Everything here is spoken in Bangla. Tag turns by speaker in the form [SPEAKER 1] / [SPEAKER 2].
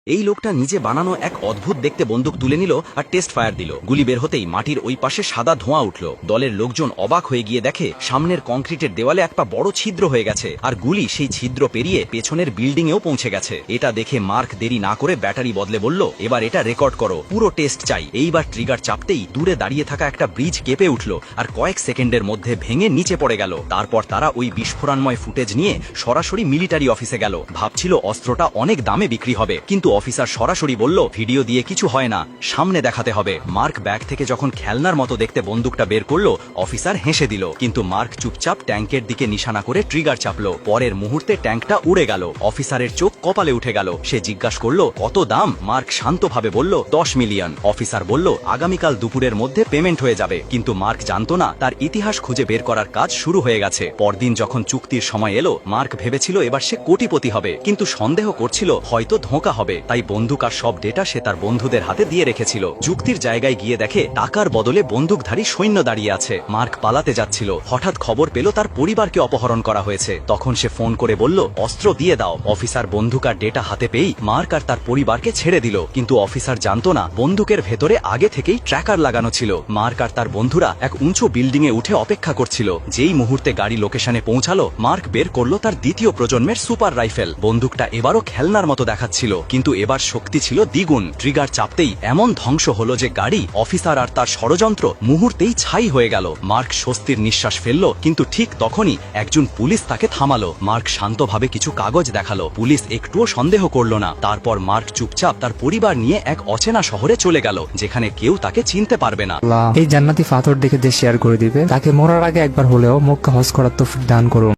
[SPEAKER 1] এই লোকটা নিজে বানানো এক অদ্ভুত দেখতে বন্দুক তুলে নিল আর টেস্ট ফায়ার দিল। গুলি বের হতেই মাটির ওই পাশে সাদা ধোঁয়া উঠল। দলের লোকজন অবাক হয়ে গিয়ে দেখে সামনের কংক্রিটের দেওয়ালে একটা বড় ছিদ্র হয়ে গেছে, আর গুলি সেই ছিদ্র পেরিয়ে পেছনের বিল্ডিং এও পৌঁছে গেছে। এটা দেখে মার্ক দেরি না করে ব্যাটারি বদলে বলল, এবার এটা রেকর্ড করো, পুরো টেস্ট চাই। এইবার ট্রিগার চাপতেই দূরে দাঁড়িয়ে থাকা একটা ব্রিজ কেঁপে উঠল আর কয়েক সেকেন্ডের মধ্যে ভেঙে নিচে পড়ে গেল। তারপর তারা ওই বিস্ফোরণময় ফুটেজ নিয়ে সরাসরি মিলিটারি অফিসে গেল। ভাবছিল অস্ত্রটা অনেক দামে বিক্রি হবে, কিন্তু অফিসার সরাসরি বলল, ভিডিও দিয়ে কিছু হয় না, সামনে দেখাতে হবে। মার্ক ব্যাগ থেকে যখন খেলনার মতো দেখতে বন্দুকটা বের করলো, অফিসার হেসে দিল, কিন্তু মার্ক চুপচাপ ট্যাঙ্কের দিকে নিশানা করে ট্রিগার চাপলো। পরের মুহূর্তে ট্যাঙ্কটা উড়ে গেল। অফিসারের চোখ কপালে উঠে গেল। সে জিজ্ঞাসা করলো, কত দাম? মার্ক শান্তভাবে বলল, 10 মিলিয়ন। অফিসার বলল, আগামীকাল দুপুরের মধ্যে পেমেন্ট হয়ে যাবে। কিন্তু মার্ক জানতো না, তার ইতিহাস খুঁজে বের করার কাজ শুরু হয়ে গেছে। পরদিন যখন চুক্তির সময় এলো, মার্ক ভেবেছিল এবার সে কোটিপতি হবে, কিন্তু সন্দেহ করছিল হয়তো ধোঁকা হবে। তাই বন্দুক আর সব ডেটা সে তার বন্ধুদের হাতে দিয়ে রেখেছিল। যুক্তির জায়গায় গিয়ে দেখে টাকার বদলে বন্দুকধারী সৈন্য দাঁড়িয়ে আছে। মার্ক পালাতে যাচ্ছিল, হঠাৎ খবর পেল তার পরিবারকে অপহরণ করা হয়েছে। তখন সে ফোন করে বলল, অস্ত্র দিয়ে দাও। অফিসার বন্দুক আর ডেটা হাতে পেয়েই মার্ক আর তার পরিবারকে ছেড়ে দিল। কিন্তু অফিসার জানতো না, বন্দুকের ভেতরে আগে থেকেই ট্র্যাকার লাগানো ছিল। মার্ক আর তার বন্ধুরা এক উঁচু বিল্ডিং এ উঠে অপেক্ষা করছিল। যেই মুহূর্তে গাড়ি লোকেশনে পৌঁছালো, মার্ক বের করলো তার দ্বিতীয় প্রজন্মের সুপার রাইফেল। বন্দুকটা এবারও খেলনার মতো দেখাচ্ছিল, কিন্তু এবার শক্তি ছিল দ্বিগুণ। ট্রিগার চাপতেই এমন ধ্বংস হলো যে গাড়ি, অফিসার আর তার ষড়যন্ত্র মুহূর্তেই ছাই হয়ে গেল। মার্ক স্বস্তির নিঃশ্বাস ফেলল, কিন্তু ঠিক তখনই একজন পুলিশ তাকে থামালো। মার্ক শান্তভাবে কিছু কাগজ দেখালো। পুলিশ একটুও সন্দেহ করলো না। তারপর মার্ক চুপচাপ তার পরিবার নিয়ে এক অচেনা শহরে চলে গেল, যেখানে কেউ তাকে চিনতে পারবে না।
[SPEAKER 2] এই জান্নাতি ফাতর দেখে যে শেয়ার করে দিবে, তাকে মরার আগে একবার হলেও মক্কা হজ করার তৌফিক দান করুন।